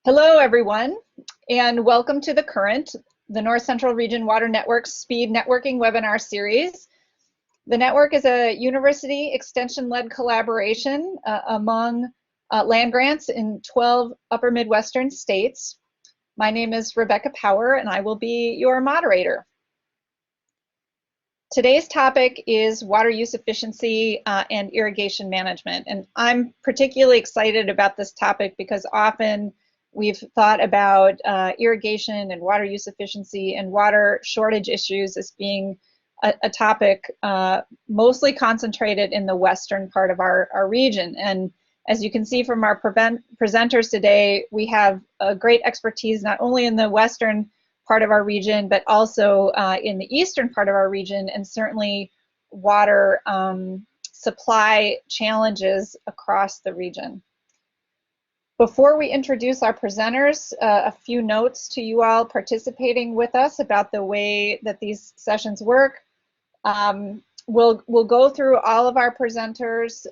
Hello, everyone, and welcome to The Current, the North Central Region Water Network's speed networking webinar series. The network is a university extension-led collaboration among land grants in 12 upper Midwestern states. My name is Rebecca Power, and I will be your moderator. Today's topic is water use efficiency and irrigation management, and I'm particularly excited about this topic because often we've thought about irrigation and water use efficiency and water shortage issues as being a topic mostly concentrated in the western part of our region. And as you can see from our presenters today, we have a great expertise not only in the western part of our region, but also in the eastern part of our region, and certainly water supply challenges across the region. Before we introduce our presenters, a few notes to you all participating with us about the way that these sessions work. We'll go through all of our presenters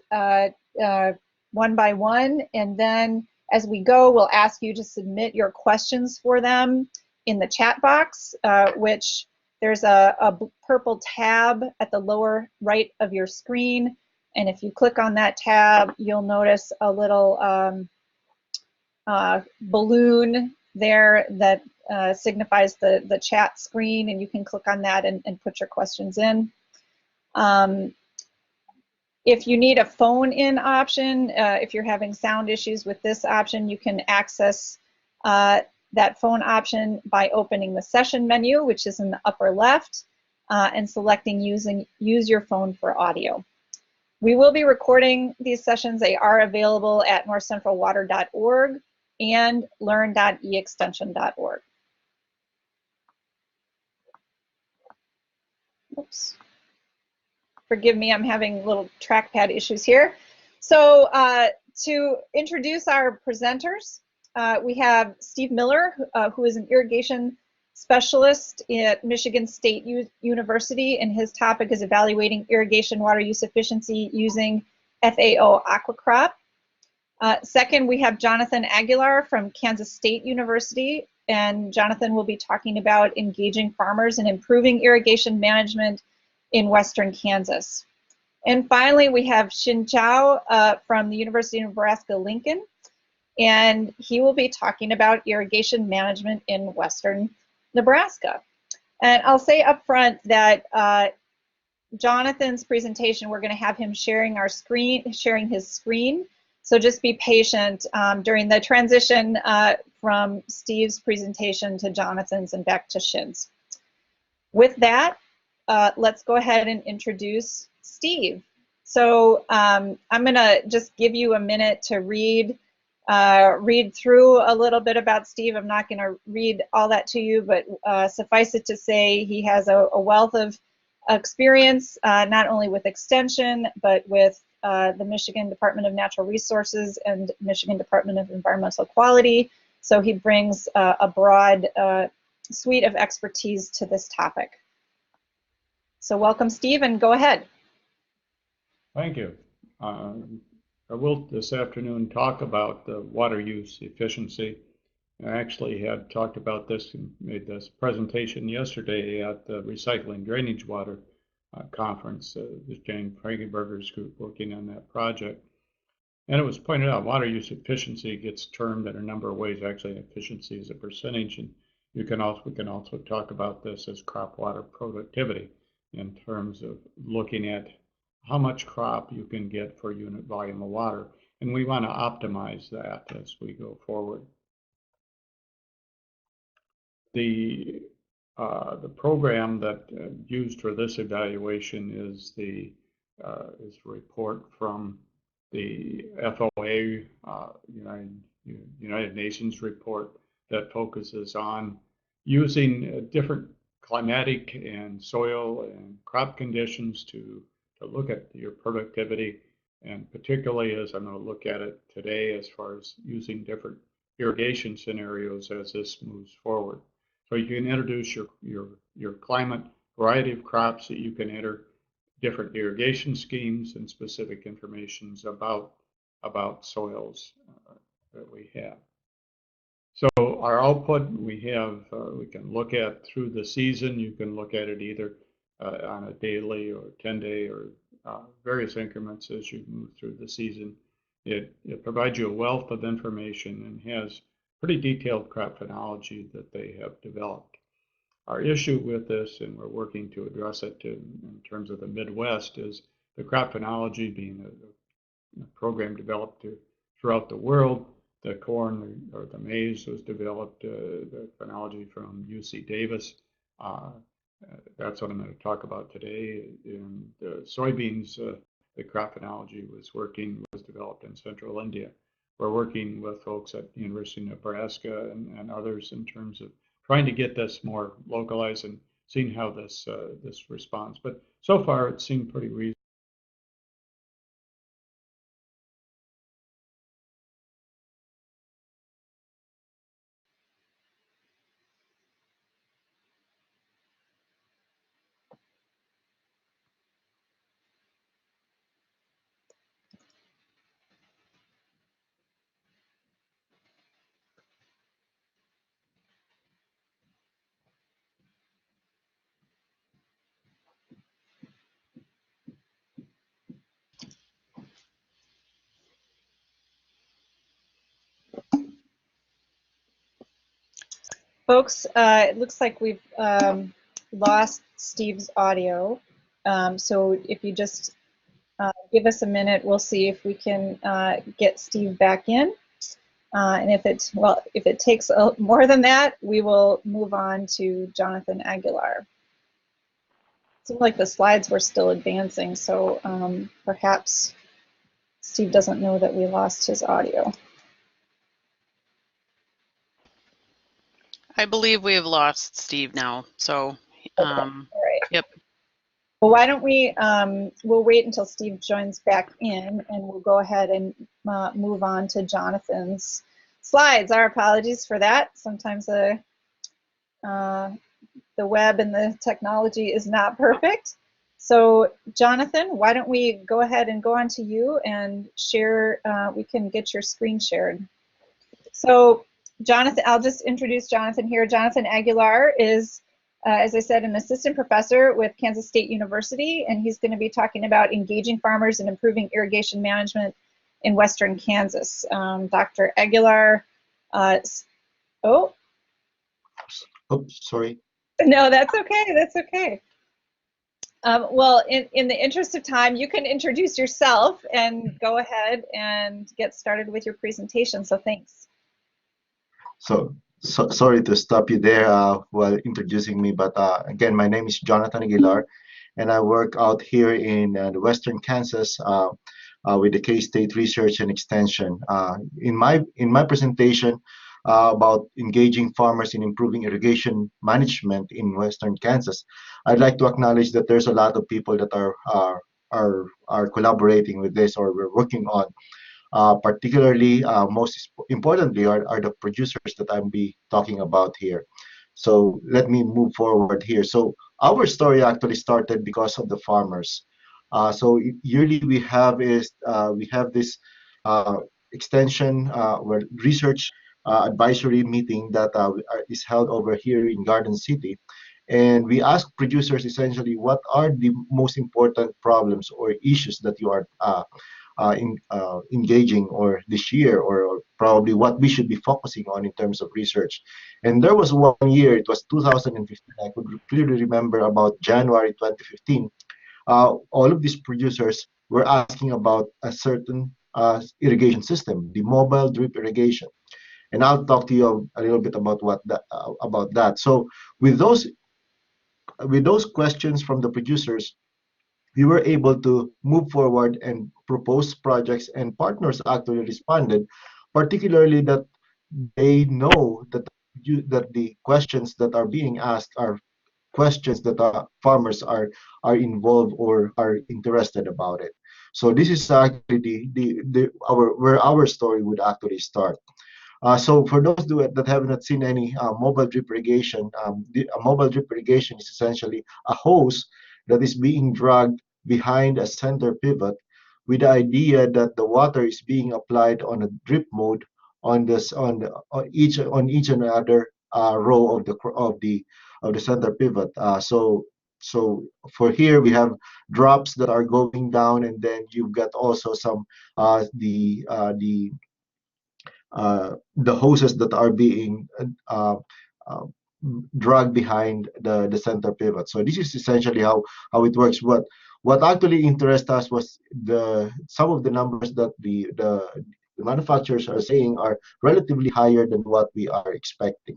one by one, and then as we go, we'll ask you to submit your questions for them in the chat box, which there's a purple tab at the lower right of your screen. And if you click on that tab, you'll notice a little balloon there that signifies the chat screen, and you can click on that and put your questions in. If you need a phone-in option, if you're having sound issues with this option, you can access that phone option by opening the session menu, which is in the upper left, and selecting use your phone for audio. We will be recording these sessions. They are available at northcentralwater.org and learn.extension.org. Oops. Forgive me, I'm having little trackpad issues here. So to introduce our presenters, we have Steve Miller, who is an irrigation specialist at Michigan State University, and his topic is evaluating irrigation water use efficiency using FAO aquacrop. Second, we have Jonathan Aguilar from Kansas State University, and Jonathan will be talking about engaging farmers and improving irrigation management in western Kansas. And finally, we have Xin Zhao from the University of Nebraska-Lincoln, and he will be talking about irrigation management in western Nebraska. And I'll say up front that Jonathan's presentation, we're going to have him sharing his screen. So just be patient during the transition from Steve's presentation to Jonathan's and back to Shin's. With that, let's go ahead and introduce Steve. So I'm going to just give you a minute to read through a little bit about Steve. I'm not going to read all that to you, but suffice it to say he has a wealth of experience, not only with Extension, but with the Michigan Department of Natural Resources and Michigan Department of Environmental Quality. So he brings a broad suite of expertise to this topic. So welcome, Steve, and go ahead. Thank you. I will this afternoon talk about the water use efficiency. I actually had talked about this and made this presentation yesterday at the Recycling Drainage Water conference, this Jane Frankenberger's group working on that project. And it was pointed out water use efficiency gets termed in a number of ways. Actually, efficiency is a percentage, and we can also talk about this as crop water productivity in terms of looking at how much crop you can get for unit volume of water. And we want to optimize that as we go forward. The program that used for this evaluation is the report from the FOA, United Nations report that focuses on using different climatic and soil and crop conditions to look at your productivity, and particularly as I'm going to look at it today as far as using different irrigation scenarios as this moves forward. So you can introduce your climate, variety of crops that you can enter, different irrigation schemes, and specific information about soils that we have. So our output, we can look at through the season. You can look at it either on a daily or 10-day or various increments as you move through the season. It provides you a wealth of information and has pretty detailed crop phenology that they have developed. Our issue with this, and we're working to address it in terms of the Midwest, is the crop phenology being a program developed throughout the world. The corn or the maize was developed, the phenology from UC Davis. That's what I'm going to talk about today. In the soybeans, the crop phenology was developed in central India. We're working with folks at the University of Nebraska and others in terms of trying to get this more localized and seeing how this responds. But so far, it seemed pretty reasonable. Folks, it looks like we've lost Steve's audio. So if you just give us a minute, we'll see if we can get Steve back in. And if it takes more than that, we will move on to Jonathan Aguilar. It seemed like the slides were still advancing, so perhaps Steve doesn't know that we lost his audio. I believe we have lost Steve now, so Okay. All right. Yep. Well, why don't we, we'll wait until Steve joins back in, and we'll go ahead and move on to Jonathan's slides. Our apologies for that. Sometimes the web and the technology is not perfect. So Jonathan, why don't we go ahead and go on to you and share, we can get your screen shared. So Jonathan, I'll just introduce Jonathan here. Jonathan Aguilar is, as I said, an assistant professor with Kansas State University, and he's going to be talking about engaging farmers and improving irrigation management in Western Kansas. Dr. Aguilar, oh, sorry. No, that's okay. That's okay. Well, in the interest of time, you can introduce yourself and go ahead and get started with your presentation. So thanks. So sorry to stop you there while introducing me, but again, my name is Jonathan Aguilar, and I work out here in the Western Kansas with the K-State Research and Extension. In my presentation about engaging farmers in improving irrigation management in Western Kansas, I'd like to acknowledge that there's a lot of people that are collaborating with this, or we're working on. Particularly, most importantly, are the producers that I'll be talking about here. So let me move forward here. So our story actually started because of the farmers. So yearly we have this extension where research advisory meeting that is held over here in Garden City. And we ask producers essentially what are the most important problems or issues that you are engaging or this year, or probably what we should be focusing on in terms of research. And there was one year, it was 2015, I could clearly remember about January 2015, all of these producers were asking about a certain irrigation system, the mobile drip irrigation. And I'll talk to you a little bit about about that. So with those questions from the producers, we were able to move forward and propose projects, and partners actually responded, particularly that they know that the questions that are being asked are questions that farmers are involved or are interested about it. So this is actually where our story would actually start. So for those that have not seen any mobile drip irrigation, a mobile drip irrigation is essentially a hose that is being dragged behind a center pivot with the idea that the water is being applied on a drip mode on this on each and other row of the center pivot. So for here we have drops that are going down, and then you've got also some the hoses that are being uh, dragged behind the center pivot. So this is essentially how it works. What actually interests us was some of the numbers that the manufacturers are saying are relatively higher than what we are expecting.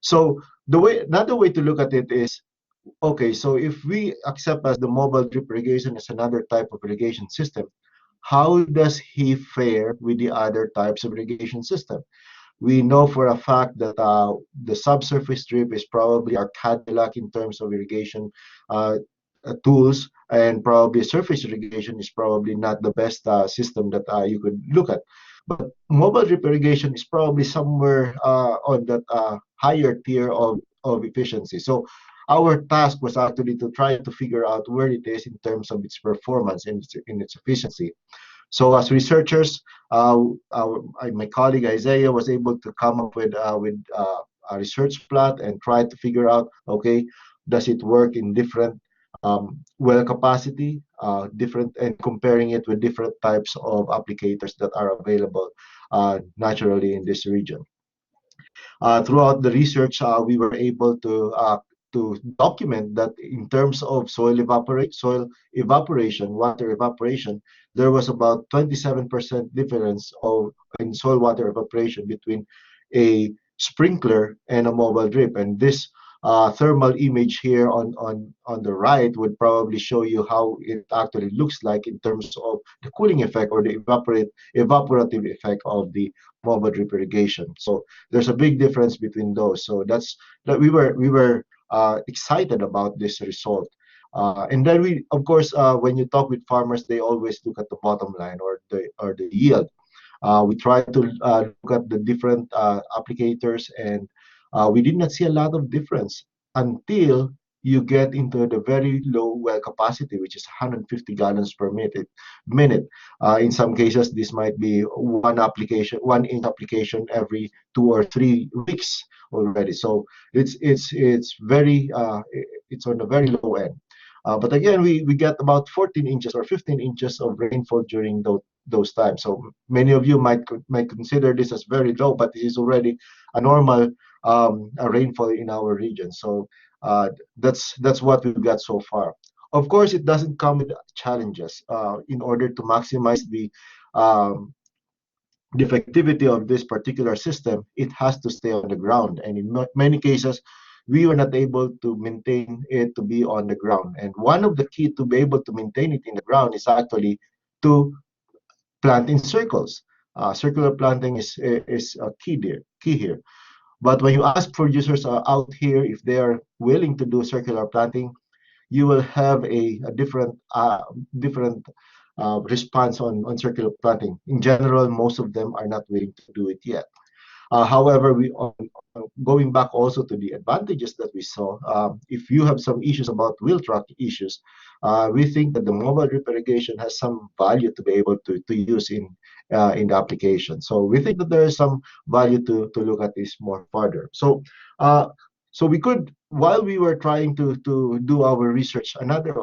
So another way to look at it is, okay, so if we accept as the mobile drip irrigation as another type of irrigation system, how does he fare with the other types of irrigation system? We know for a fact that the subsurface drip is probably our Cadillac in terms of irrigation uh, tools, and probably surface irrigation is probably not the best system that you could look at. But mobile drip irrigation is probably somewhere on that higher tier of efficiency. So our task was actually to try to figure out where it is in terms of its performance and in its efficiency. So as researchers, my colleague Isaiah was able to come up with a research plot and try to figure out, okay, does it work in different well capacity, different, and comparing it with different types of applicators that are available naturally in this region. Throughout the research, we were able to document that in terms of soil evaporation, water evaporation, there was about 27% difference in soil water evaporation between a sprinkler and a mobile drip. And this thermal image here on the right would probably show you how it actually looks like in terms of the cooling effect or the evaporative effect of the mobile drip irrigation. So there's a big difference between those. So that we were excited about this result. And then of course, when you talk with farmers, they always look at the bottom line or the yield. We try to look at the different applicators, and we did not see a lot of difference until you get into the very low well capacity, which is 150 gallons per minute. In some cases, this might be 1 inch application every 2 or 3 weeks already. So it's very it's on the very low end. But again, we get about 14 inches or 15 inches of rainfall during those times. So many of you might consider this as very low, but this is already a normal a rainfall in our region. So that's what we've got so far. Of course, it doesn't come with challenges. In order to maximize um, the effectivity of this particular system, it has to stay on the ground. And in many cases, we were not able to maintain it to be on the ground. And one of the key to be able to maintain it in the ground is actually to plant in circles. Circular planting is a key here. But when you ask producers out here if they are willing to do circular planting, you will have a different response on circular planting. In general, most of them are not willing to do it yet. However, going back also to the advantages that we saw, if you have some issues about wheel track issues, we think that the mobile drip irrigation has some value to be able to use in the application. So we think that there is some value to look at this more further. So we could, while we were trying to do our research, another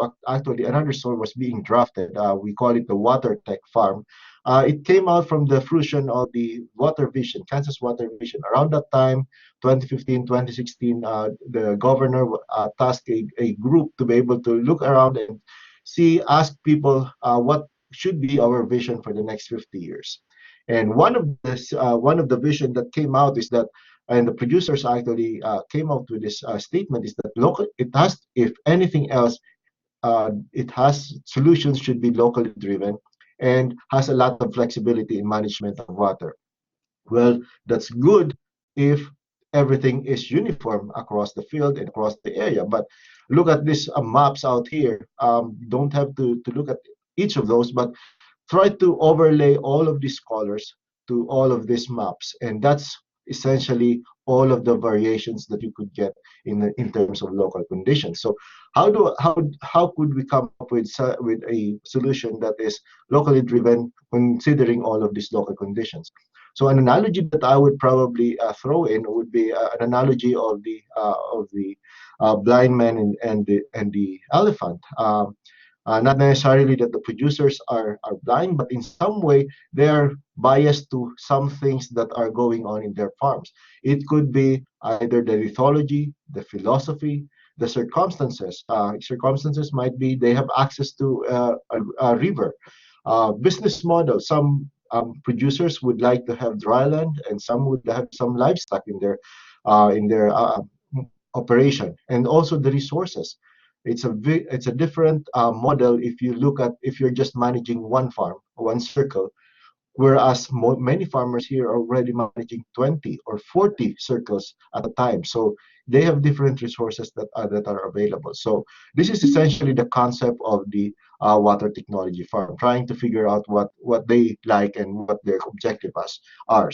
soil was being drafted. We call it the Water Tech Farm. It came out from the fruition of the Water Vision, Kansas Water Vision. Around that time, 2015, 2016, the governor tasked a group to be able to look around and ask people what should be our vision for the next 50 years. And one of the vision that came out is that, and the producers actually came out with this statement, is that it has, if anything else, it has solutions should be locally driven and has a lot of flexibility in management of water. Well, that's good if everything is uniform across the field and across the area. But look at these maps out here. Don't have to look at each of those, but try to overlay all of these colors to all of these maps, and that's essentially all of the variations that you could get in terms of local conditions. So how could we come up with a solution that is locally driven, considering all of these local conditions? So an analogy that I would probably throw in would be an analogy of the blind man and the elephant. Not necessarily that the producers are blind, but in some way they are biased to some things that are going on in their farms. It could be either the lithology, the philosophy, the circumstances. Circumstances might be they have access to a river. Business model. Some producers would like to have dry land, and some would have some livestock in their operation, and also the resources. It's a different model if you're just managing one farm, one circle, whereas many farmers here are already managing 20 or 40 circles at a time. So they have different resources that are available. So this is essentially the concept of the water technology farm, trying to figure out what they like and what their objective are.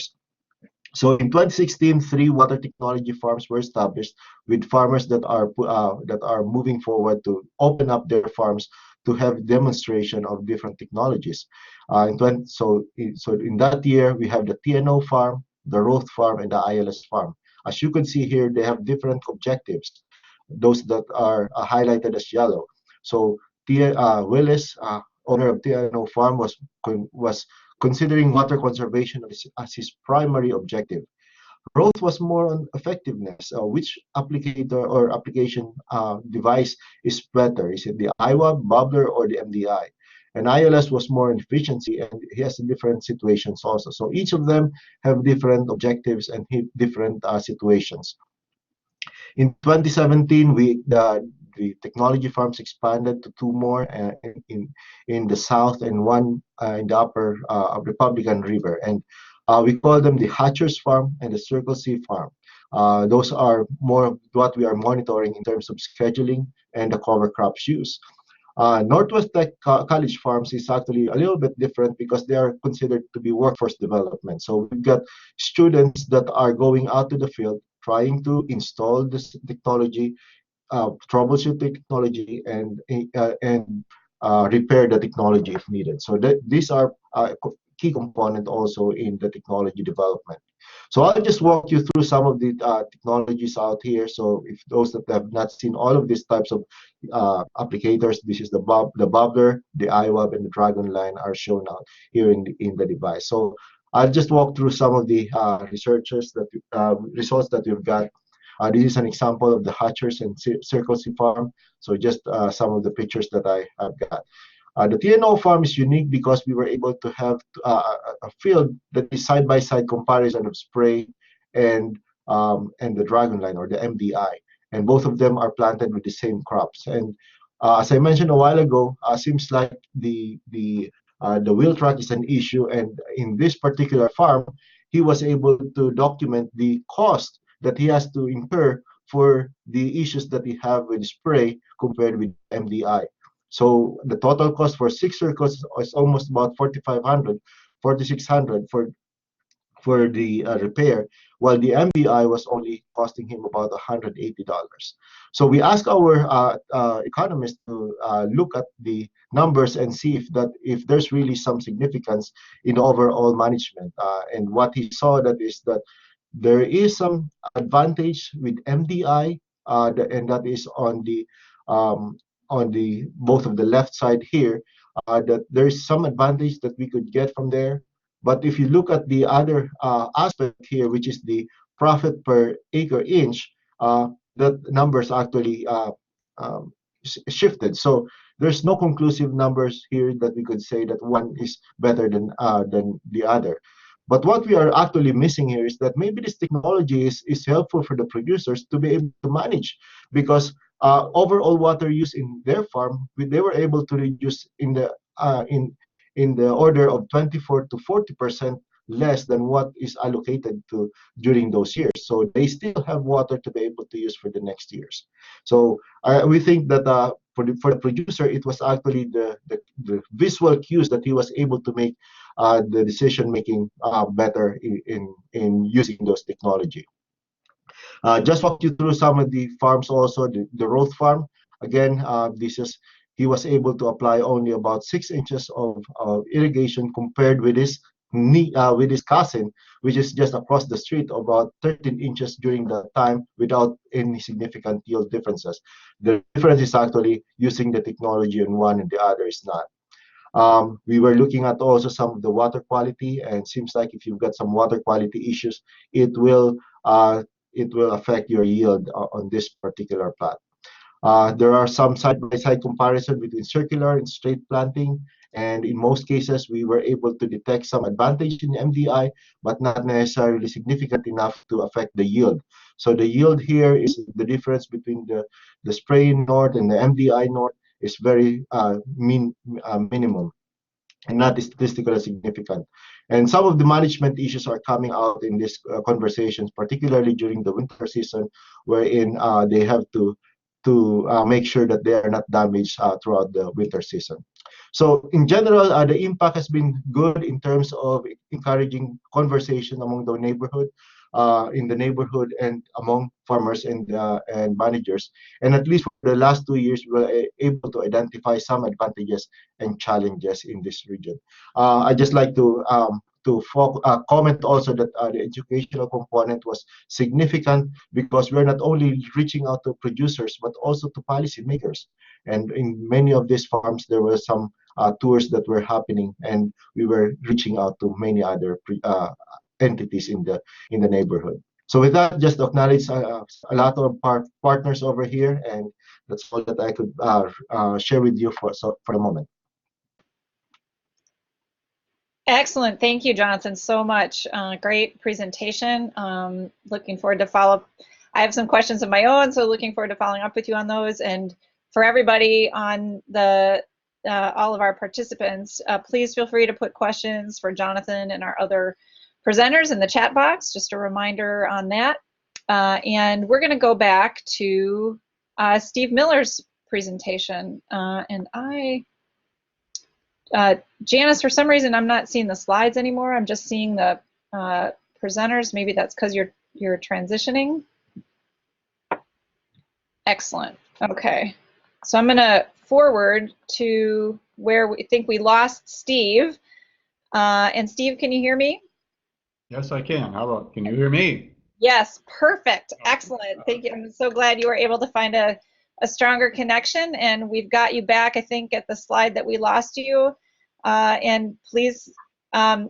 So in 2016, 3 water technology farms were established with farmers that are moving forward to open up their farms to have demonstration of different technologies. So in that year, we have the TNO farm, the Roth farm, and the ILS farm. As you can see here, they have different objectives. Those that are highlighted as yellow. So Willis, owner of TNO farm, was considering water conservation as his primary objective. Roth was more on effectiveness. Which applicator or application device is better? Is it the IWAB, Bubbler, or the MDI? And ILS was more on efficiency, and he has different situations also. So each of them have different objectives and different situations. In 2017, the technology farms expanded to 2 more in the south and one in the upper Republican River, and we call them the Hatchers Farm and the Circle C Farm. Those are more of what we are monitoring in terms of scheduling and the cover crops use. Northwest Tech College Farms is actually a little bit different because they are considered to be workforce development. So we've got students that are going out to the field trying to install this technology, troubleshoot the technology, and repair the technology if needed. So these are key component also in the technology development. So I'll just walk you through some of the technologies out here. So if those that have not seen all of these types of applicators, this is the Bubbler, the IWAB, and the Dragon line are shown out here in the device. So I'll just walk through some of the results that we've got. This is an example of the Hatchers and Circle C farm. So just some of the pictures that I've got. The TNO farm is unique because we were able to have a field that is side-by-side comparison of spray and the Dragon line or the MDI, and both of them are planted with the same crops. And as I mentioned a while ago, seems like the wheel track is an issue, and in this particular farm, he was able to document the cost that he has to incur for the issues that he have with spray compared with MDI. So the total cost for 6 circles is almost about 4,500, 4,600 for the repair, while the MDI was only costing him about $180. So we asked our economists to look at the numbers and see if there's really some significance in overall management. And what he saw that there is some advantage with MDI, and that is on the both of the left side here, that there is some advantage that we could get from there. But if you look at the other aspect here, which is the profit per acre inch, that numbers actually shifted. So there's no conclusive numbers here that we could say that one is better than the other. But what we are actually missing here is that maybe this technology is helpful for the producers to be able to manage, because overall water use in their farm, they were able to reduce in the order of 24 to 40% less than what is allocated to during those years. So they still have water to be able to use for the next years. So we think that for the producer, it was actually the visual cues that he was able to make the decision making better in using those technology. Just walk you through some of the farms also. The Roth farm, again, he was able to apply only about 6 inches of irrigation compared with his with his cousin, which is just across the street, about 13 inches during that time without any significant yield differences. The difference is actually using the technology on one and the other is not. We were looking at also some of the water quality, and seems like if you've got some water quality issues, it will affect your yield on this particular plot. There are some side-by-side comparison between circular and straight planting, and in most cases, we were able to detect some advantage in MDI, but not necessarily significant enough to affect the yield. So the yield here is the difference between the spray north and the MDI north is very minimum and not statistically significant. And some of the management issues are coming out in these conversations, particularly during the winter season, wherein they have to make sure that they are not damaged throughout the winter season. So in general, the impact has been good in terms of encouraging conversation among the neighborhood, in the neighborhood and among farmers and managers. And at least for the last 2 years, we were able to identify some advantages and challenges in this region. I'd just like to comment also that the educational component was significant because we're not only reaching out to producers but also to policymakers. And in many of these farms, there were some tours that were happening, and we were reaching out to many other entities in the neighborhood. So with that, just acknowledge a lot of partners over here, and that's all that I could share with you for the moment. Excellent. Thank you, Jonathan, so much. Great presentation. Looking forward to follow up. I have some questions of my own, so looking forward to following up with you on those. And for everybody on the all of our participants, please feel free to put questions for Jonathan and our other presenters in the chat box. Just a reminder on that. And we're going to go back to Steve Miller's presentation. Janice, for some reason, I'm not seeing the slides anymore. I'm just seeing the presenters. Maybe that's because you're transitioning. Excellent. Okay. So I'm going to forward to where we think we lost Steve. And Steve, can you hear me? Yes, I can. How about, can you hear me? Yes, perfect. Excellent. Thank you. I'm so glad you were able to find a stronger connection, and we've got you back, I think, at the slide that we lost you. And please go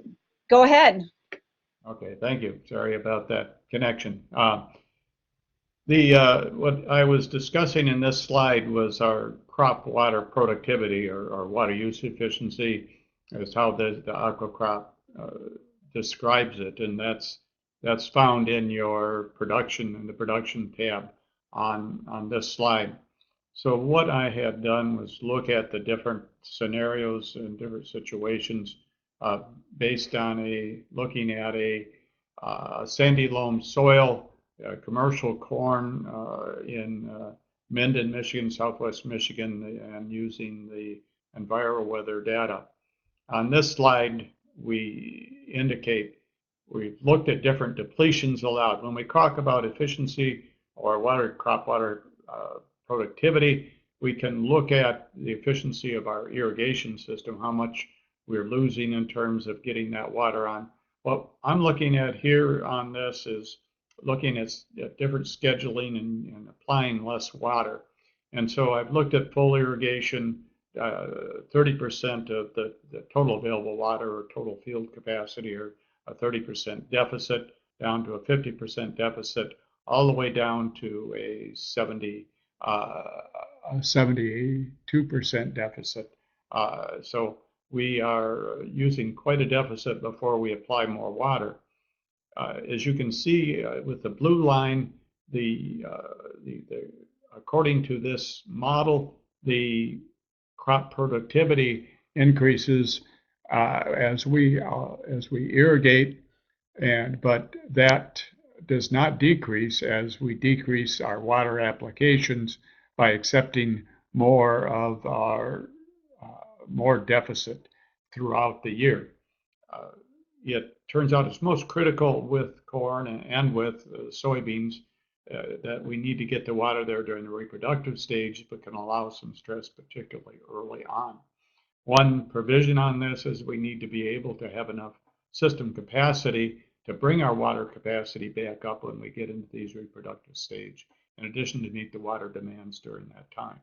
ahead. Okay, thank you. Sorry about that connection. What I was discussing in this slide was our crop water productivity or water use efficiency, is how the aqua crop describes it, and that's found in your production, in the production tab on this slide. So what I had done was look at the different scenarios and different situations based on looking at a sandy loam soil, commercial corn in Minden, Michigan, Southwest Michigan, and using the EnviroWeather data. On this slide, we indicate we've looked at different depletions allowed. When we talk about efficiency or crop water productivity, we can look at the efficiency of our irrigation system, how much we're losing in terms of getting that water on. What I'm looking at here on this is looking at different scheduling and applying less water. And so I've looked at full irrigation, 30% of the total available water or total field capacity, or a 30% deficit, down to a 50% deficit, all the way down to a 72% deficit. So we are using quite a deficit before we apply more water. As you can see with the blue line, according to this model, the crop productivity increases as we irrigate, but that does not decrease as we decrease our water applications by accepting more of our more deficit throughout the year. It turns out it's most critical with corn and with soybeans that we need to get the water there during the reproductive stage, but can allow some stress, particularly early on. One provision on this is we need to be able to have enough system capacity to bring our water capacity back up when we get into these reproductive stage, in addition to meet the water demands during that time.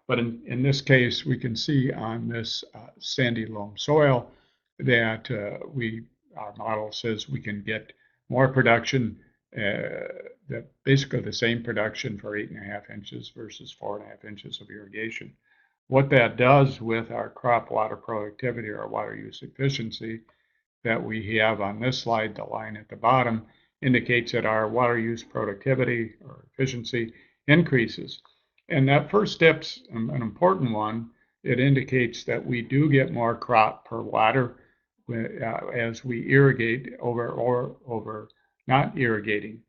But in this case, we can see on this sandy loam soil that our model says we can get more production, that basically the same production for 8.5 inches versus 4.5 inches of irrigation. What that does with our crop water productivity or water use efficiency that we have on this slide, the line at the bottom, indicates that our water use productivity or efficiency increases. And that first step's an important one. It indicates that we do get more crop per water as we irrigate over not irrigating.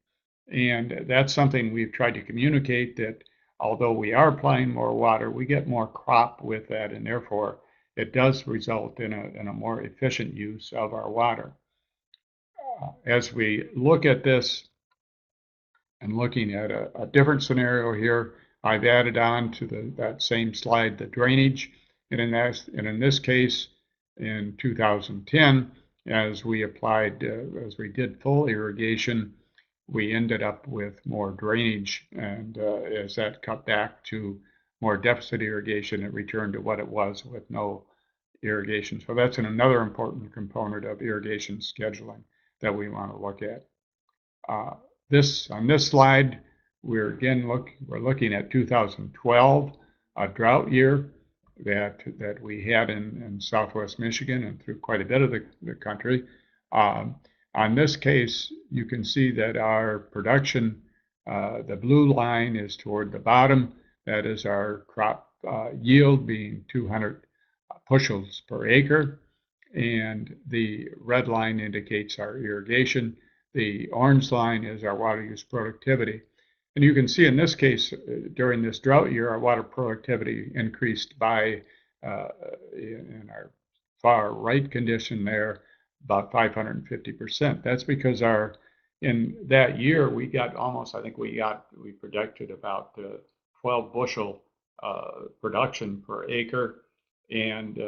And that's something we've tried to communicate, that although we are applying more water, we get more crop with that, and therefore it does result in a more efficient use of our water. As we look at this and looking at a different scenario here, I've added on to that same slide the drainage, and in this case, in 2010, as we did full irrigation, we ended up with more drainage, and as that cut back to more deficit irrigation, it returned to what it was with no irrigation. So that's another important component of irrigation scheduling that we want to look at. On this slide, we're looking at 2012, a drought year that we had in Southwest Michigan and through quite a bit of the country. On this case, you can see that our production, the blue line is toward the bottom. That is our crop yield being 200 bushels per acre. And the red line indicates our irrigation. The orange line is our water use productivity. And you can see in this case, during this drought year, our water productivity increased by, in our far right condition there, about 550%. That's because in that year, we got almost, I think we projected about 12 bushel production per acre, and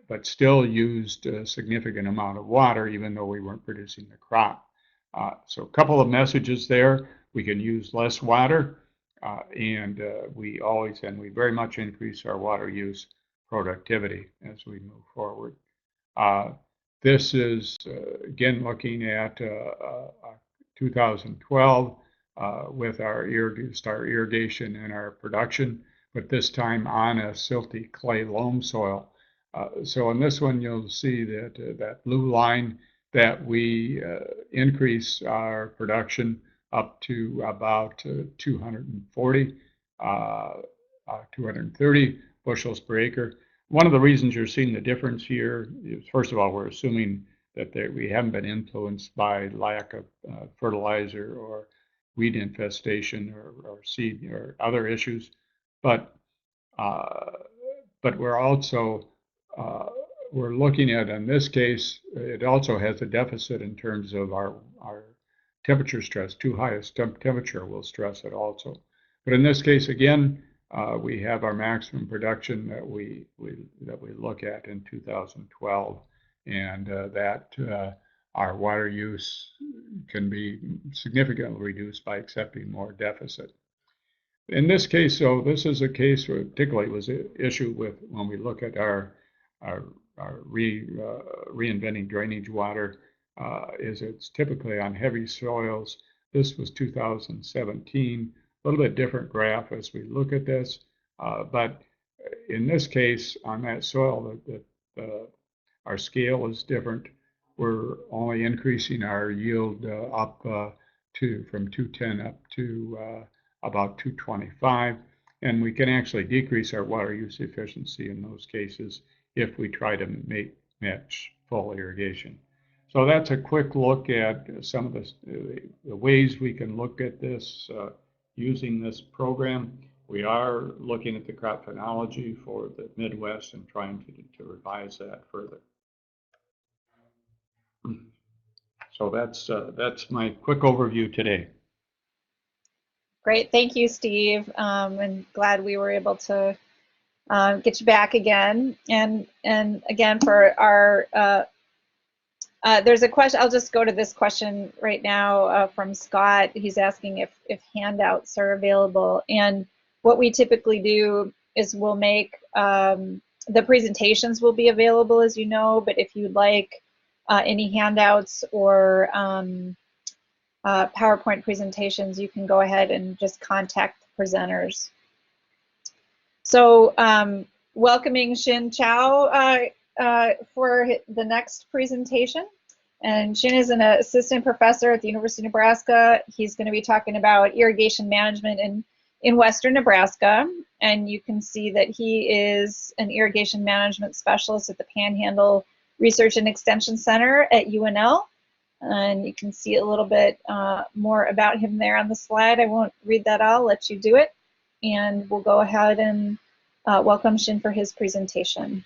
but still used a significant amount of water, even though we weren't producing the crop. So a couple of messages there. We can use less water, and we very much increase our water use productivity as we move forward. This is, again, looking at 2012 with our irrigation and our production, but this time on a silty clay loam soil. So in this one, you'll see that that blue line, that we increase our production up to about 230 bushels per acre. One of the reasons you're seeing the difference here is, first of all, we're assuming that we haven't been influenced by lack of fertilizer or weed infestation or seed or other issues, but we're also we're looking at, in this case, it also has a deficit in terms of our temperature stress. Too high a temperature will stress it also. But in this case, again, we have our maximum production that we look at in 2012, and that our water use can be significantly reduced by accepting more deficit. In this case, so this is a case where particularly was an issue with when we look at our reinventing drainage water, is it's typically on heavy soils. This was 2017, a little bit different graph as we look at this, but in this case, on that soil, our scale is different. We're only increasing our yield up from 210 up to about 225, and we can actually decrease our water use efficiency in those cases if we try to match full irrigation. So that's a quick look at some of the ways we can look at this using this program. We are looking at the crop phenology for the Midwest and trying to revise that further. So that's my quick overview today. Great, thank you, Steve. And glad we were able to get you back again. And again, for our There's a question, I'll just go to this question right now from Scott. He's asking if handouts are available. And what we typically do is we'll make, the presentations will be available, as you know, but if you'd like any handouts or PowerPoint presentations, you can go ahead and just contact the presenters. So welcoming Xin Chao for the next presentation. And Xin is an assistant professor at the University of Nebraska. He's going to be talking about irrigation management in western Nebraska. And you can see that he is an irrigation management specialist at the Panhandle Research and Extension Center at UNL. And you can see a little bit more about him there on the slide. I won't read that all, I'll let you do it. And we'll go ahead and welcome Xin for his presentation.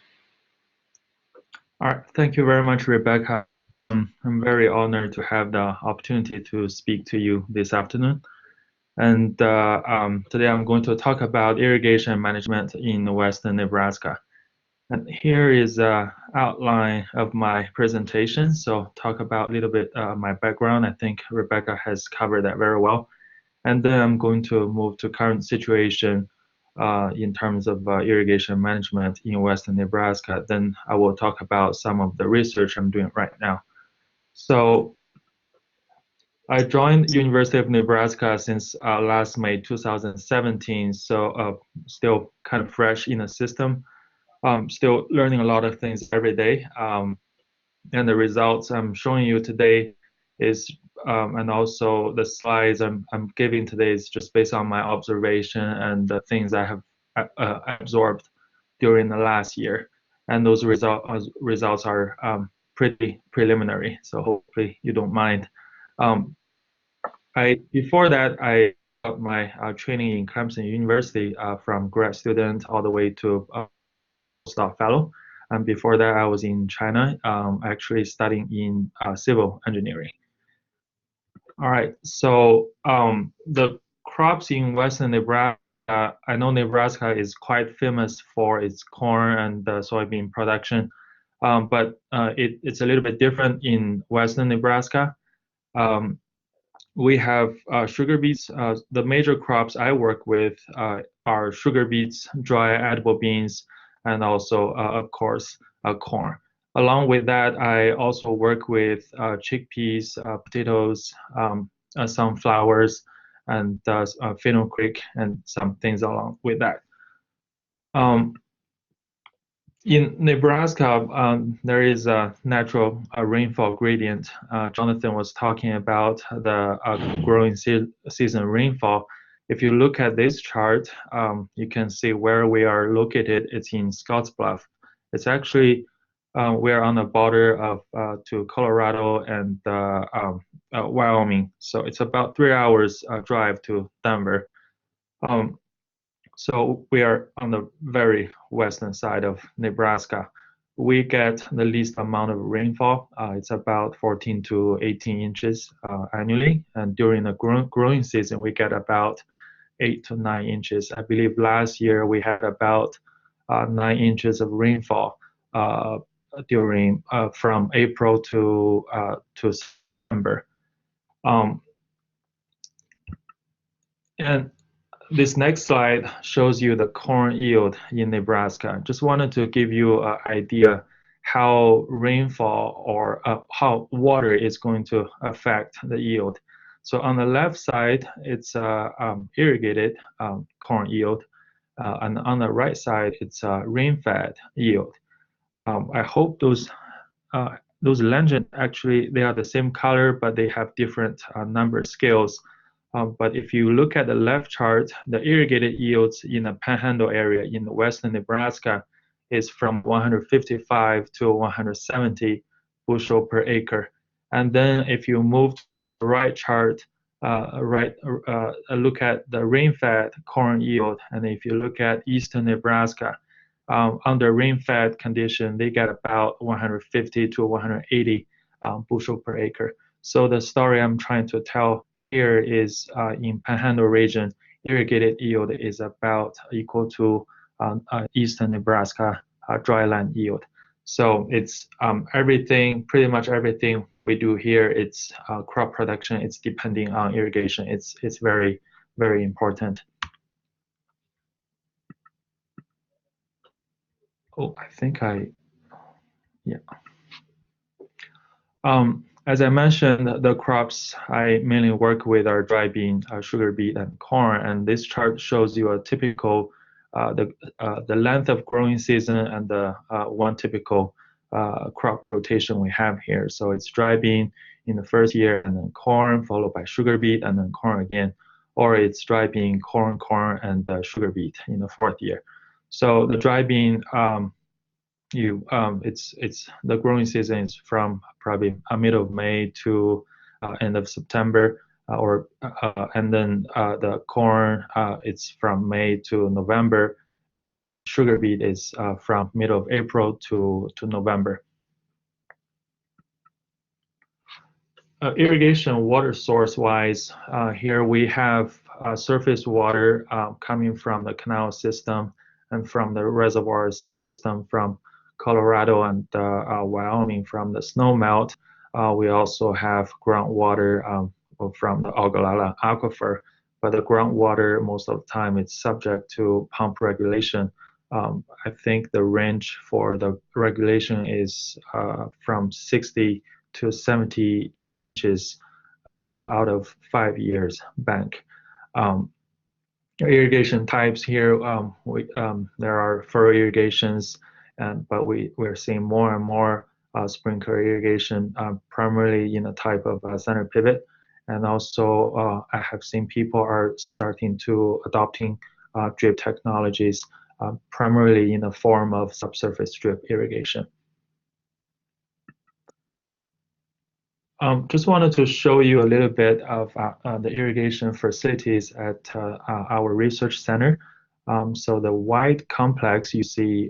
All right, thank you very much, Rebecca. I'm very honored to have the opportunity to speak to you this afternoon. And today I'm going to talk about irrigation management in western Nebraska. And here is an outline of my presentation. So talk about a little bit my background. I think Rebecca has covered that very well. And then I'm going to move to current situation in terms of irrigation management in western Nebraska. Then I will talk about some of the research I'm doing right now. So I joined University of Nebraska since last May 2017, so still kind of fresh in the system. Still learning a lot of things every day. And the results I'm showing you today is, and also the slides I'm giving today is just based on my observation and the things I have absorbed during the last year. And those results are pretty preliminary, so hopefully you don't mind. Before that, I got my training in Clemson University from grad student all the way to postdoc fellow. And before that, I was in China, actually studying in civil engineering. All right, so the crops in western Nebraska, I know Nebraska is quite famous for its corn and soybean production, but it's a little bit different in western Nebraska. We have sugar beets. The major crops I work with are sugar beets, dry edible beans, and also, of course, corn. Along with that, I also work with chickpeas, potatoes, sunflowers, and fenugreek, and some things along with that. In Nebraska, there is a natural rainfall gradient. Jonathan was talking about the growing season rainfall. If you look at this chart, you can see where we are located. It's in Scottsbluff. It's actually, we're on the border of to Colorado and Wyoming. So it's about 3 hours drive to Denver. So we are on the very western side of Nebraska. We get the least amount of rainfall. It's about 14 to 18 inches annually. And during the growing season, we get about 8 to 9 inches. I believe last year we had about 9 inches of rainfall during from April to September. And this next slide shows you the corn yield in Nebraska. Just wanted to give you an idea how rainfall or how water is going to affect the yield. So on the left side, it's irrigated corn yield, and on the right side, it's rain-fed yield. I hope those legends actually, they are the same color, but they have different number scales. But if you look at the left chart, the irrigated yields in the Panhandle area in western Nebraska is from 155 to 170 bushel per acre. And then if you move to the right chart, look at the rain-fed corn yield, and if you look at eastern Nebraska, under rain-fed condition, they get about 150 to 180 bushel per acre. So the story I'm trying to tell here is in Panhandle region, irrigated yield is about equal to eastern Nebraska dryland yield. So it's everything, pretty much everything we do here. It's crop production. It's depending on irrigation. It's very, very important. Oh, I think yeah. As I mentioned, the crops I mainly work with are dry bean, sugar beet, and corn. And this chart shows you a typical the length of growing season and the one typical crop rotation we have here. So it's dry bean in the first year, and then corn, followed by sugar beet, and then corn again. Or it's dry bean, corn, and sugar beet in the fourth year. So the dry bean, it's the growing season is from probably middle of May to end of September, and then the corn it's from May to November. Sugar beet is from middle of April to November. Irrigation water source wise, here we have surface water coming from the canal system and from the reservoir system from Colorado and Wyoming from the snow melt. We also have groundwater from the Aguilar aquifer, but the groundwater most of the time it's subject to pump regulation. I think the range for the regulation is from 60 to 70 inches out of 5 years bank. Irrigation types here, there are furrow irrigations, but we're seeing more and more sprinkler irrigation, primarily in a type of center pivot. And also, I have seen people are starting to adopting drip technologies, primarily in the form of subsurface drip irrigation. Just wanted to show you a little bit of the irrigation facilities at our research center. So the white complex you see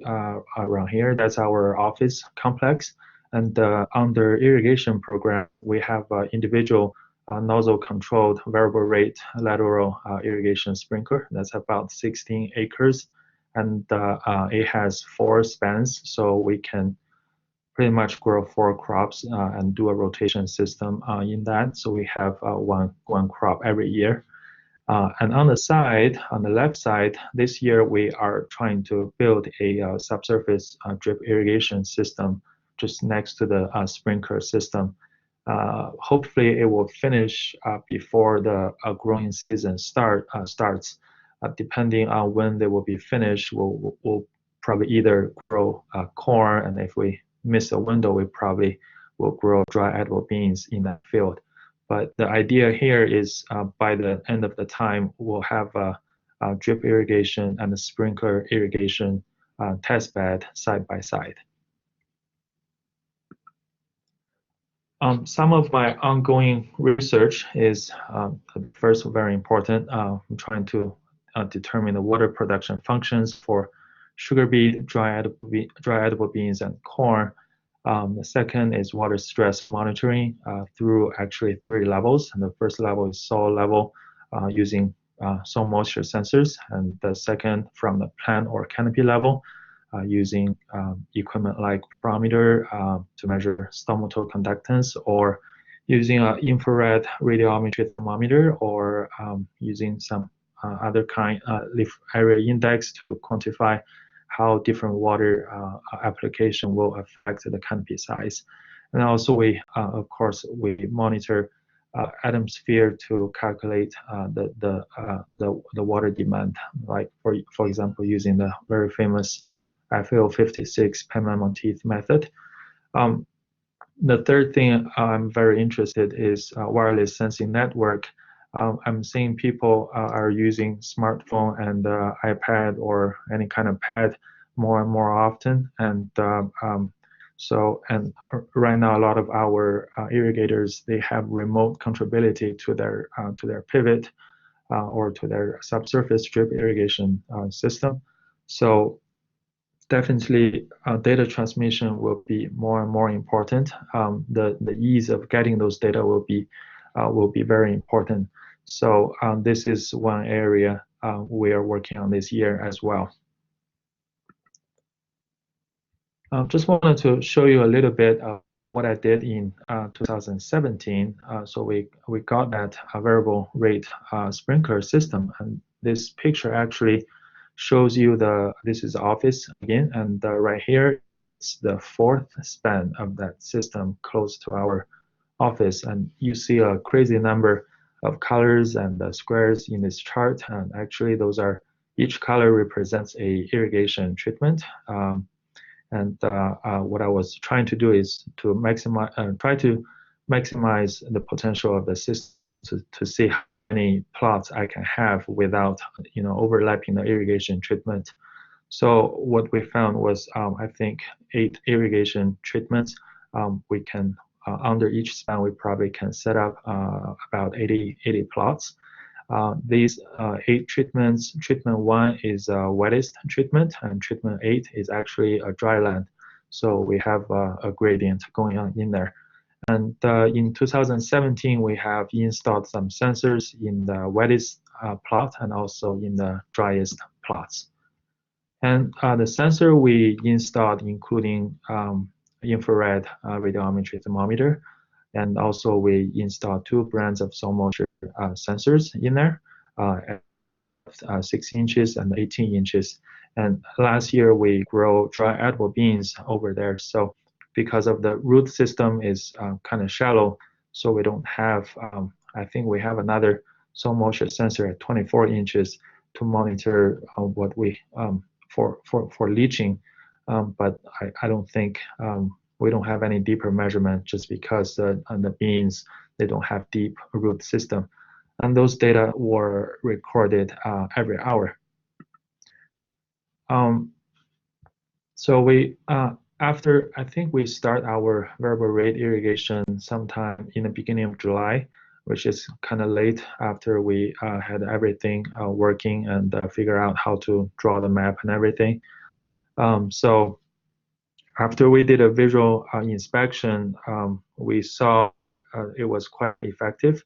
around here, that's our office complex. And under irrigation program, we have individual nozzle-controlled variable rate lateral irrigation sprinkler. That's about 16 acres. And it has 4 spans, so we can pretty much grow 4 crops and do a rotation system in that. So we have one crop every year. And on the side, on the left side, this year we are trying to build a subsurface drip irrigation system just next to the sprinkler system. Hopefully it will finish before the growing season starts. Depending on when they will be finished, we'll probably either grow corn, and if we miss a window, we probably will grow dry edible beans in that field. But the idea here is by the end of the time, we'll have a drip irrigation and a sprinkler irrigation test bed side by side. Some of my ongoing research is first very important. I'm trying to determine the water production functions for sugar beet, dry edible beans, and corn. The second is water stress monitoring through actually 3 levels. And the first level is soil level using soil moisture sensors. And the second from the plant or canopy level using equipment like barometer to measure stomatal conductance, or using an infrared radiometry thermometer, or using some other kind leaf area index to quantify how different water application will affect the canopy size. And also we, of course, we monitor atmosphere to calculate the water demand, like for example, using the very famous FAO56 Penman-Monteith method. The third thing I'm very interested is wireless sensing network. I'm seeing people are using smartphone and iPad or any kind of pad more and more often, and right now a lot of our irrigators, they have remote controllability to their pivot or to their subsurface drip irrigation system. So definitely data transmission will be more and more important. The ease of getting those data will be very important. So this is one area we are working on this year as well. Just wanted to show you a little bit of what I did in 2017. So we got that variable rate sprinkler system, and this picture actually shows you this is office again, and right here it's the fourth span of that system close to our office, and you see a crazy number of colors and squares in this chart, and actually those are each color represents a irrigation treatment. And what I was trying to do is to try to maximize the potential of the system to see how many plots I can have without, overlapping the irrigation treatment. So what we found was, I think, 8 irrigation treatments. We can, under each span, we probably can set up about 80 plots. These 8 treatments, treatment 1 is wettest treatment, and treatment 8 is actually a dry land. So we have a gradient going on in there. And in 2017, we have installed some sensors in the wettest plot and also in the driest plots. And the sensor we installed, including infrared radiometry thermometer, and also we installed 2 brands of soil moisture sensors in there, at 6 inches and 18 inches. And last year we grow dry edible beans over there. So because of the root system is kind of shallow, so we don't have, I think we have another soil moisture sensor at 24 inches to monitor what we, for leaching. But I don't think, we don't have any deeper measurement just because on the beans, they don't have deep root system. And those data were recorded every hour. So we, after, I think we start our variable rate irrigation sometime in the beginning of July, which is kind of late after we had everything working and figure out how to draw the map and everything. So after we did a visual inspection, we saw it was quite effective.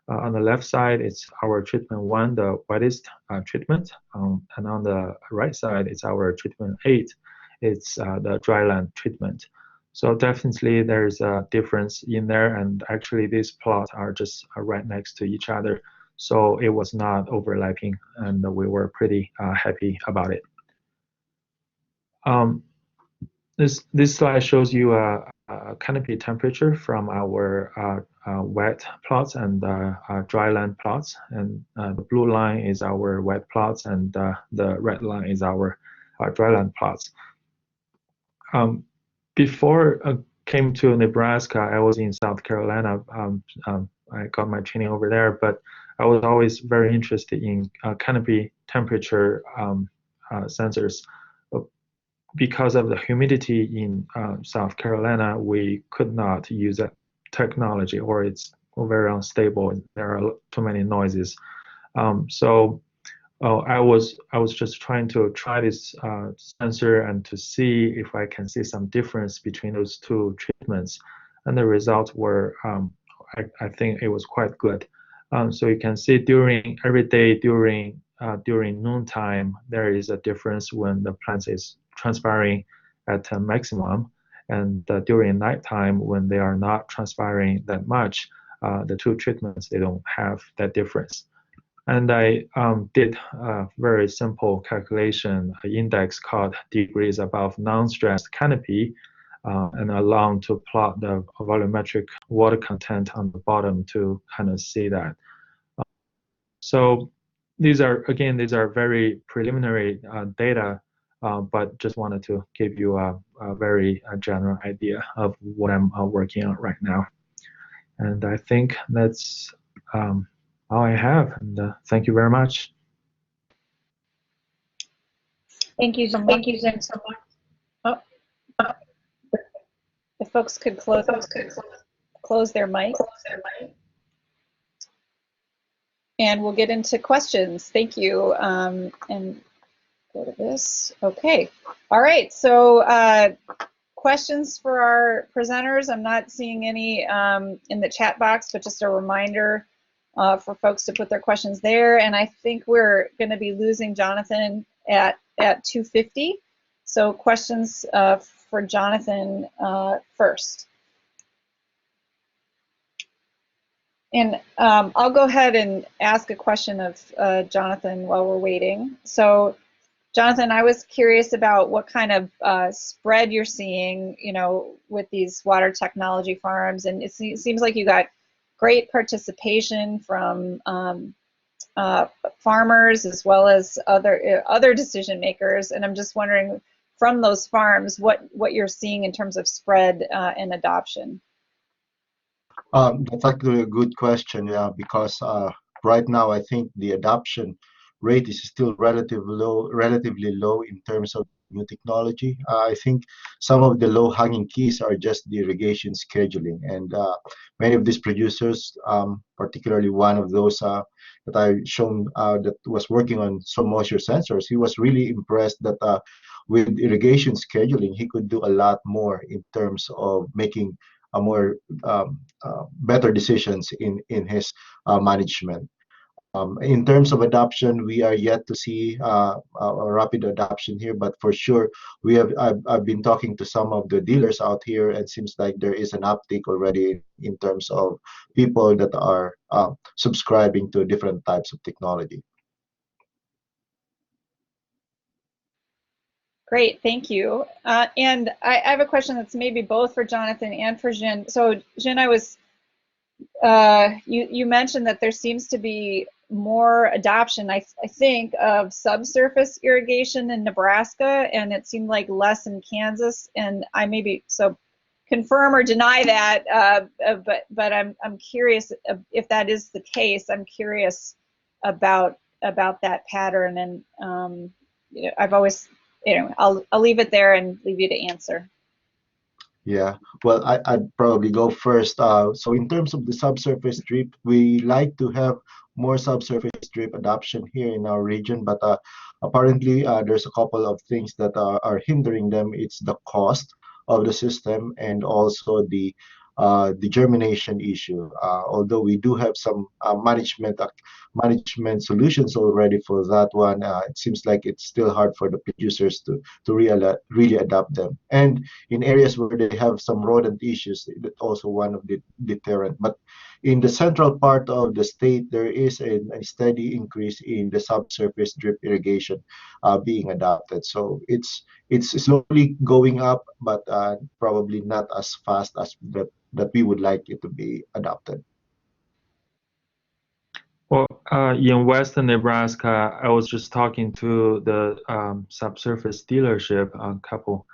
On the left side, it's our treatment 1, the wettest treatment, and on the right side, it's our treatment 8. It's the dryland treatment. So definitely there's a difference in there, and actually these plots are just right next to each other. So it was not overlapping, and we were pretty happy about it. This slide shows you a canopy temperature from our wet plots and dryland plots, and the blue line is our wet plots, and the red line is our dryland plots. Before I came to Nebraska, I was in South Carolina. I got my training over there, but I was always very interested in canopy temperature sensors. Because of the humidity in South Carolina, we could not use that technology, or it's very unstable. There are too many noises. So I was just trying to try this sensor and to see if I can see some difference between those 2 treatments, and the results were, I think it was quite good. So you can see every day during noontime, there is a difference when the plant is transpiring at a maximum, and during nighttime when they are not transpiring that much, the 2 treatments, they don't have that difference. And I did a very simple calculation, an index called degrees above non-stressed canopy, and along to plot the volumetric water content on the bottom to kind of see that. So these are very preliminary data, but just wanted to give you a very general idea of what I'm working on right now. And I think that's all I have. And thank you very much. Thank you so much. Oh. If folks could close their mic. And we'll get into questions. Thank you. And go to this. Okay. All right. So questions for our presenters. I'm not seeing any in the chat box, but just a reminder for folks to put their questions there. And I think we're going to be losing Jonathan at 2:50. So questions for Jonathan first. And I'll go ahead and ask a question of Jonathan while we're waiting. So Jonathan, I was curious about what kind of spread you're seeing, with these water technology farms, and it seems like you got great participation from farmers as well as other decision makers. And I'm just wondering, from those farms, what you're seeing in terms of spread and adoption. That's actually a good question, yeah, because right now I think the adoption rate is still relatively low in terms of new technology. I think some of the low-hanging keys are just the irrigation scheduling, and many of these producers, particularly one of those that I shown that was working on soil moisture sensors, he was really impressed that with irrigation scheduling, he could do a lot more in terms of making a more better decisions in his management. In terms of adoption, we are yet to see a rapid adoption here, but for sure, I've been talking to some of the dealers out here, and seems like there is an uptick already in terms of people that are subscribing to different types of technology. Great, thank you. And I have a question that's maybe both for Jonathan and for Jin. So Jin, you mentioned that there seems to be more adoption, I think, of subsurface irrigation in Nebraska, and it seemed like less in Kansas. And I maybe so confirm or deny that, but I'm curious if that is the case. I'm curious about that pattern, and I've always, I'll leave it there and leave you to answer. Yeah, well, I'd probably go first. So in terms of the subsurface drip, we like to have more subsurface drip adoption here in our region, but apparently there's a couple of things that are hindering them. It's the cost of the system and also the germination issue. Although we do have some management solutions already for that one, it seems like it's still hard for the producers to really adapt them. And in areas where they have some rodent issues, that's also one of the deterrent. But in the central part of the state, there is a steady increase in the subsurface drip irrigation being adopted. So it's slowly going up, but probably not as fast as that we would like it to be adopted. Well, in Western Nebraska, I was just talking to the subsurface dealership a couple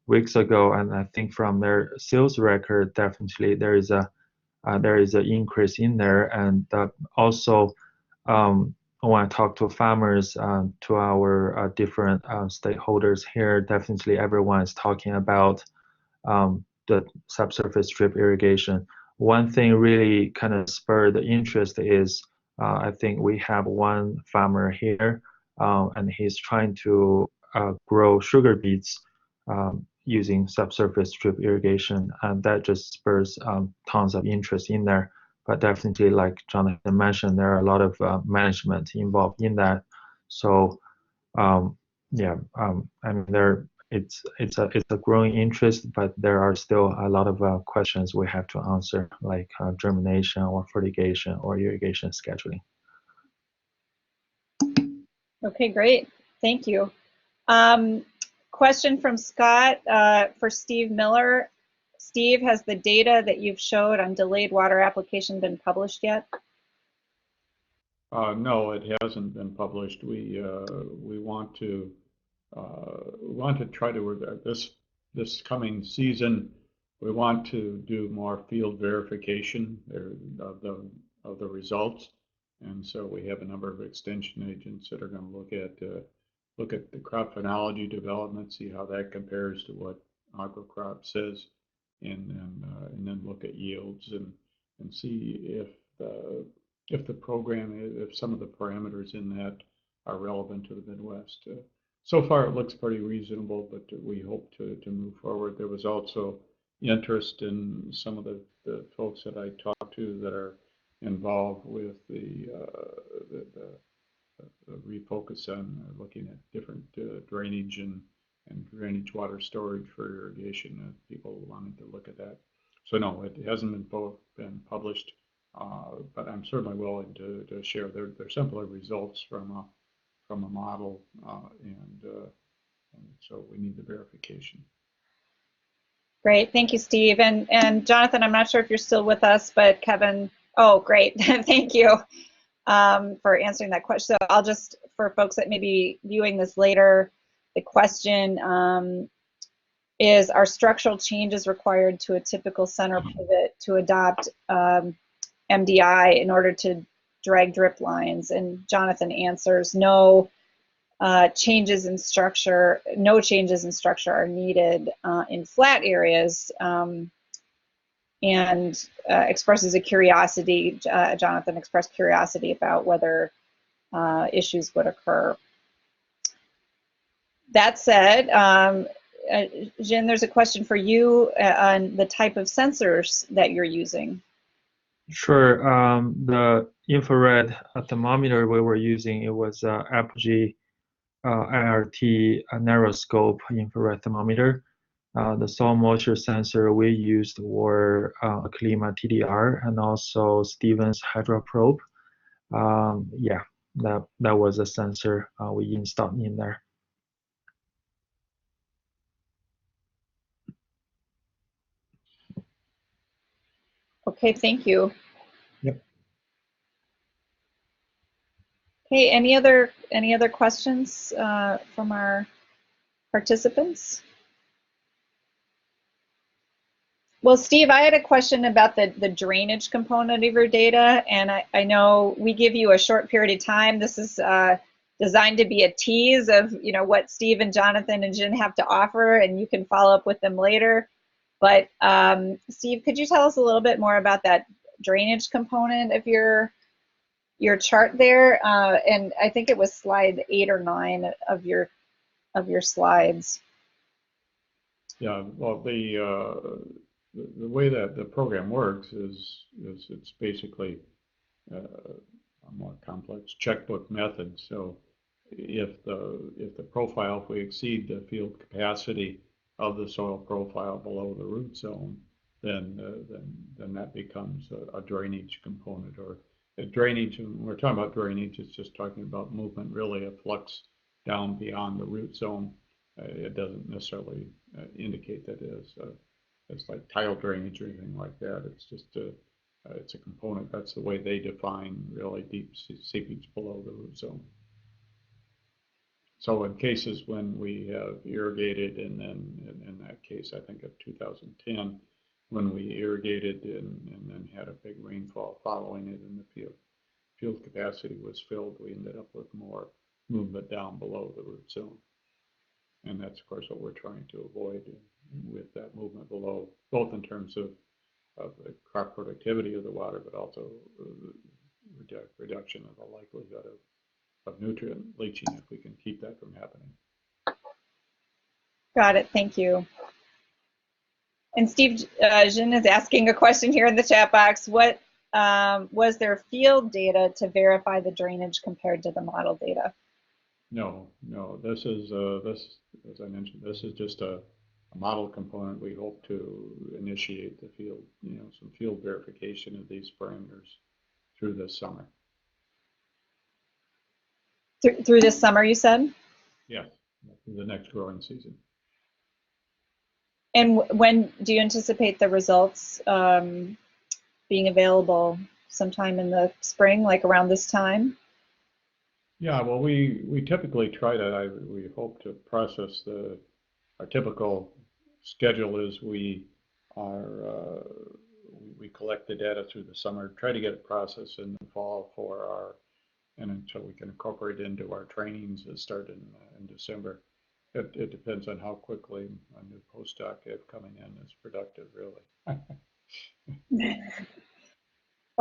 weeks ago, and I think from their sales record, definitely there is an increase in there. And also, when I talk to farmers, to our different stakeholders here, definitely everyone is talking about the subsurface drip irrigation. One thing really kind of spurred the interest is I think we have one farmer here, and he's trying to grow sugar beets using subsurface drip irrigation, and that just spurs tons of interest in there. But definitely, like Jonathan mentioned, there are a lot of management involved in that. So yeah, I mean, it's a growing interest, but there are still a lot of questions we have to answer, like germination or fertigation or irrigation scheduling. Okay, great. Thank you. Question from Scott for Steve Miller. Steve, has the data that you've showed on delayed water application been published yet? No, it hasn't been published. We want to try to this coming season. We want to do more field verification of the results, and so we have a number of extension agents that are going to look at the crop phenology development, see how that compares to what AgroCrop says, and then look at yields and see if the program, if some of the parameters in that are relevant to the Midwest. So far, it looks pretty reasonable, but we hope to move forward. There was also interest in some of the folks that I talked to that are involved with the refocus on looking at different drainage and and drainage water storage for irrigation. People wanted to look at that. So no, it hasn't been published, but I'm certainly willing to share. They're simpler results from a model, and so we need the verification. Great, thank you, Steve. And Jonathan, I'm not sure if you're still with us, but Kevin, oh, great, thank you for answering that question. So I'll just, for folks that may be viewing this later, the question is, are structural changes required to a typical center pivot to adopt MDI in order to drag drip lines? And Jonathan answers, no. Changes in structure, no changes in structure are needed in flat areas, and expresses a curiosity, Jonathan expressed curiosity about whether issues would occur. That said, Jin, there's a question for you on the type of sensors that you're using. Sure. The infrared thermometer we were using, it was Apogee IRT narrow scope infrared thermometer. The soil moisture sensor we used were Klima TDR and also Stevens Hydro Probe. Yeah, that was a sensor we installed in there. Okay, thank you. Yep. Okay, any other questions from our participants? Well, Steve, I had a question about the drainage component of your data, and I know we give you a short period of time. This is designed to be a tease of what Steve and Jonathan and Jin have to offer, and you can follow up with them later. But Steve, could you tell us a little bit more about that drainage component of your chart there? And I think it was slide 8 or 9 of your slides. Yeah, well, the way that the program works is it's basically a more complex checkbook method. So if the profile, if we exceed the field capacity of the soil profile below the root zone, then that becomes a drainage component. Or a drainage, when we're talking about drainage, it's just talking about movement, really a flux down beyond the root zone. It doesn't necessarily indicate that it's like tile drainage or anything like that. It's just it's a component. That's the way they define really deep seepage below the root zone. So in cases when we have irrigated, and then in that case, I think of 2010, when we irrigated and then had a big rainfall following it, and the field capacity was filled, we ended up with more movement down below the root zone. And that's, of course, what we're trying to avoid with that movement below, both in terms of the crop productivity of the water, but also reduction of the likelihood of nutrient leaching if we can keep that from happening. Got it, thank you. And Steve, Jin is asking a question here in the chat box. What was there field data to verify the drainage compared to the model data? No, this is, as I mentioned, this is just a model component. We hope to initiate the field, some field verification of these parameters through this summer. Through this summer, you said? Yeah, through the next growing season. And when do you anticipate the results being available? Sometime in the spring, like around this time? Yeah, well, we typically try to, we hope to process our typical schedule is we collect the data through the summer, try to get it processed in the fall and until we can incorporate it into our trainings that start in December. It depends on how quickly a new postdoc coming in is productive, really.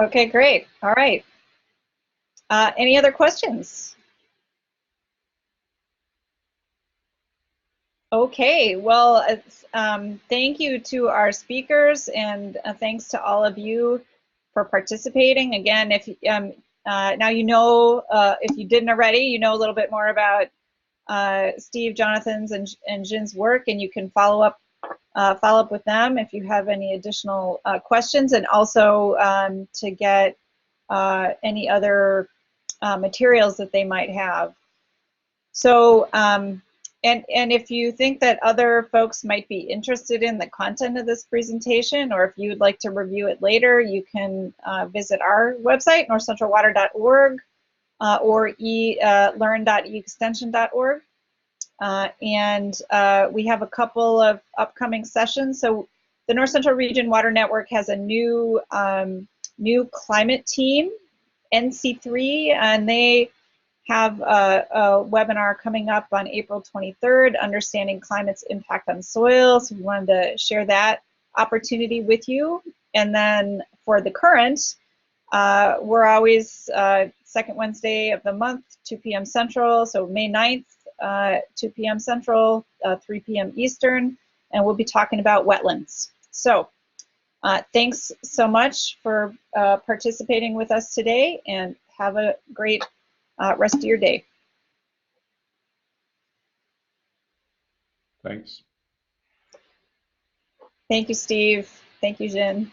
Okay, great. All right. Any other questions? Okay, well, thank you to our speakers, and thanks to all of you for participating. Again, if now if you didn't already, you know a little bit more about Steve, Jonathan's, and Jin's work, and you can follow up with them if you have any additional questions, and also to get any other materials that they might have. So, and if you think that other folks might be interested in the content of this presentation, or if you would like to review it later, you can visit our website, northcentralwater.org, or learn.eextension.org. And we have a couple of upcoming sessions. So the North Central Region Water Network has a new climate team, NC3, and they have a webinar coming up on April 23rd, Understanding Climate's Impact on Soil. So we wanted to share that opportunity with you. And then for the current, we're always second Wednesday of the month, 2 p.m. Central, so May 9th, 2 p.m. Central, 3 p.m. Eastern, and we'll be talking about wetlands. So thanks so much for participating with us today, and have a great rest of your day. Thanks. Thank you, Steve. Thank you, Jin.